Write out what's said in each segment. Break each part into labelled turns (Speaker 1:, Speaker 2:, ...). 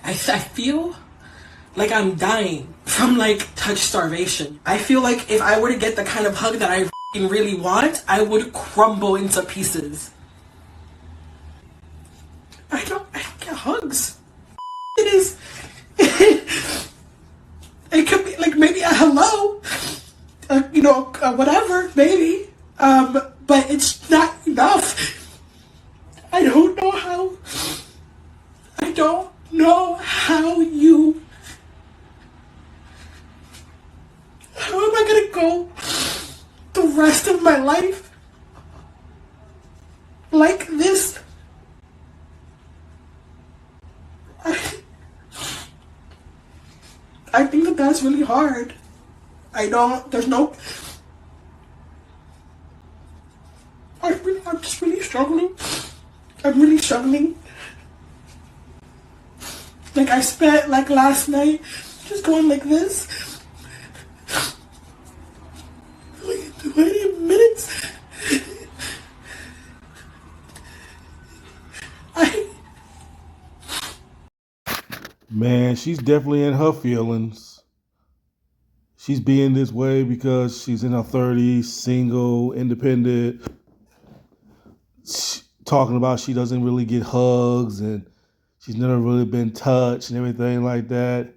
Speaker 1: I feel like I'm dying from like touch starvation. I feel like if I were to get the kind of hug that I really want, I would crumble into pieces. I don't get hugs. It is. It could be like maybe a hello, whatever, maybe. But it's not enough. I don't know how. I don't know how you. How am I gonna go the rest of my life like this? I think that that's really hard. There's no. I'm just really struggling. I'm really struggling. Like I spent like last night just going like this. Like 20 minutes.
Speaker 2: Man, she's definitely in her feelings. She's being this way because she's in her 30s, single, independent, talking about she doesn't really get hugs and she's never really been touched and everything like that.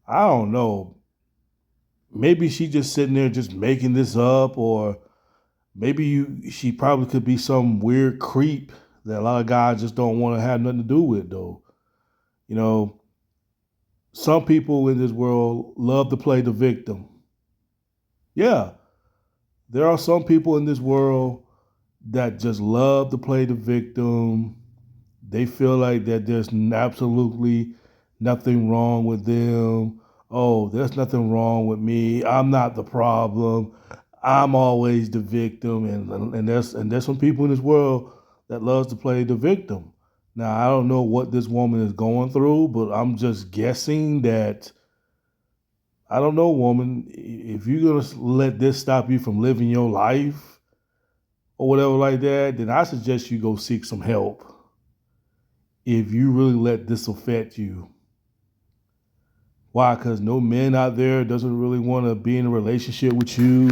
Speaker 2: I don't know. Maybe she just sitting there just making this up, or maybe she probably could be some weird creep that a lot of guys just don't want to have nothing to do with, though. You know, some people in this world love to play the victim. Yeah, there are some people in this world that just love to play the victim. They feel like that there's absolutely nothing wrong with them. Oh, there's nothing wrong with me. I'm not the problem. I'm always the victim, and there's some people in this world that loves to play the victim. Now I don't know what this woman is going through, but I'm just guessing that I don't know, woman. If you're gonna let this stop you from living your life or whatever like that, then I suggest you go seek some help. If you really let this affect you, why? Because no man out there doesn't really want to be in a relationship with you.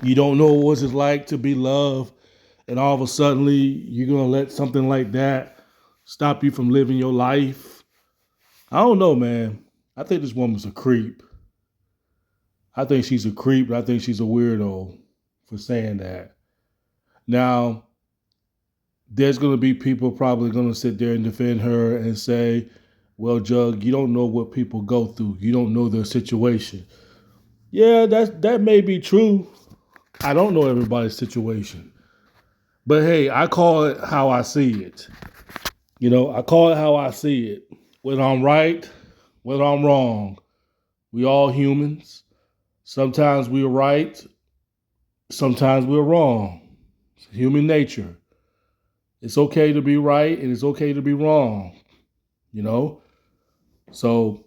Speaker 2: You don't know what it's like to be loved, and all of a sudden you're gonna let something like that stop you from living your life. I don't know, man. I think this woman's a creep. I think she's a creep. I think she's a weirdo for saying that. Now, there's going to be people probably going to sit there and defend her and say, well, Jug, you don't know what people go through. You don't know their situation. Yeah, that may be true. I don't know everybody's situation. But hey, I call it how I see it. I call it how I see it. Whether I'm right, whether I'm wrong, we all humans. Sometimes we're right, sometimes we're wrong. It's human nature. It's okay to be right and it's okay to be wrong, you know? So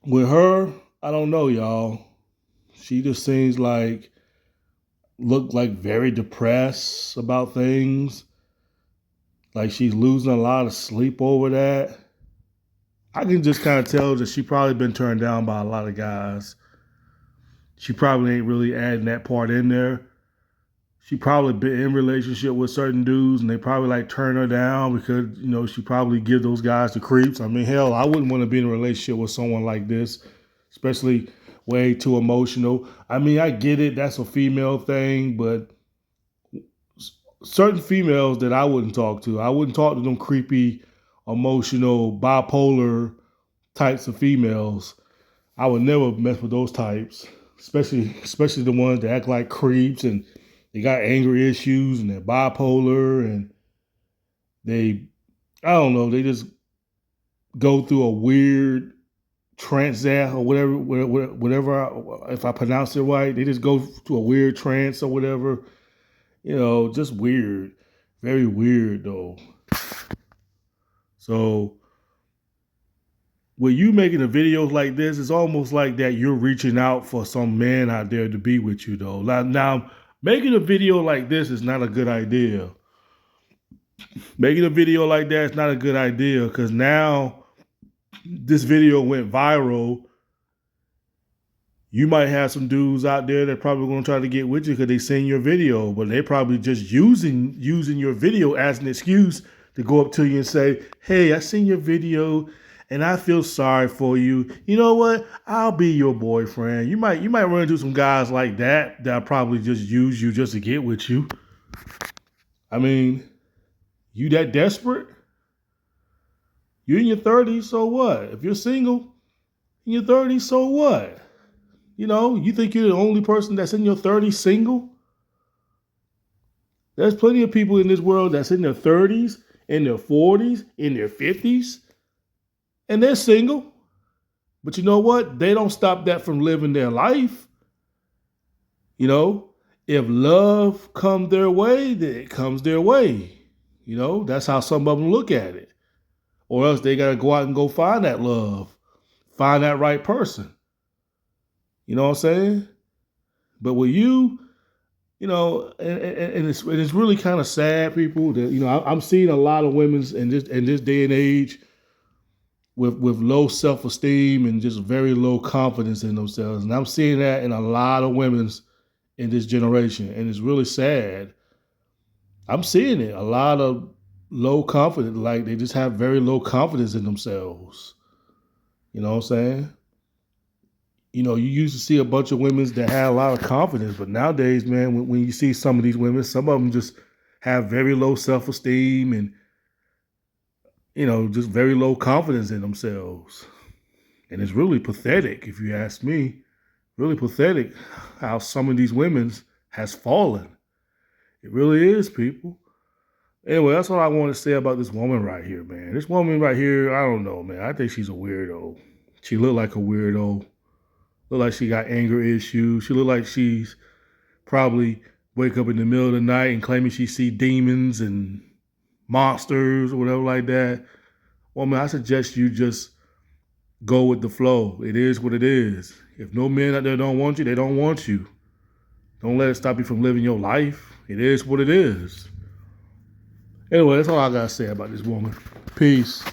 Speaker 2: with her, I don't know, y'all. She just seems look like very depressed about things. Like she's losing a lot of sleep over that. I can just kind of tell that she probably been turned down by a lot of guys. She probably ain't really adding that part in there. She probably been in relationship with certain dudes and they probably turn her down because, she probably give those guys the creeps. I mean, hell, I wouldn't want to be in a relationship with someone like this, especially way too emotional. I mean, I get it. That's a female thing, but certain females that I wouldn't talk to. I wouldn't talk to them creepy, emotional, bipolar types of females. I would never mess with those types, especially the ones that act like creeps and they got anger issues and they're bipolar and I don't know, they just go through a weird trance or whatever, if I pronounce it right, they just go through a weird trance or whatever, just weird, very weird though. So with you making the videos like this, it's almost like that you're reaching out for some man out there to be with you though. Now making a video like this is not a good idea. Making a video like that is not a good idea because now this video went viral, you might have some dudes out there that probably going to try to get with you because they seen your video, but they probably just using your video as an excuse to go up to you and say, hey, I seen your video and I feel sorry for you. You know what? I'll be your boyfriend. You might run into some guys like that probably just use you just to get with you. I mean, you that desperate? You're in your 30s, so what? If you're single in your 30s, so what? You know, you think you're the only person that's in your 30s single? There's plenty of people in this world that's in their 30s, in their 40s, in their 50s, and they're single. But you know what? They don't stop that from living their life. You know, if love comes their way, then it comes their way. You know, that's how some of them look at it. Or else they got to go out and go find that love, find that right person. You know what I'm saying? But with you, you know, and it's really kind of sad, people, that, you know, I'm seeing a lot of women in this day and age with low self-esteem and just very low confidence in themselves. And I'm seeing that in a lot of women in this generation. And it's really sad. I'm seeing it. A lot of low confidence, like they just have very low confidence in themselves. You know what I'm saying? You know, you used to see a bunch of women that had a lot of confidence, but nowadays, man, when you see some of these women, some of them just have very low self-esteem and, you know, just very low confidence in themselves. And it's really pathetic, if you ask me. Really pathetic how some of these women has fallen. It really is, people. Anyway, that's all I want to say about this woman right here, man. This woman right here, I don't know, man. I think she's a weirdo. She looked like a weirdo. Look like she got anger issues. She look like she's probably wake up in the middle of the night and claiming she see demons and monsters or whatever like that. Woman, I suggest you just go with the flow. It is what it is. If no men out there don't want you, they don't want you. Don't let it stop you from living your life. It is what it is. Anyway, that's all I got to say about this woman. Peace.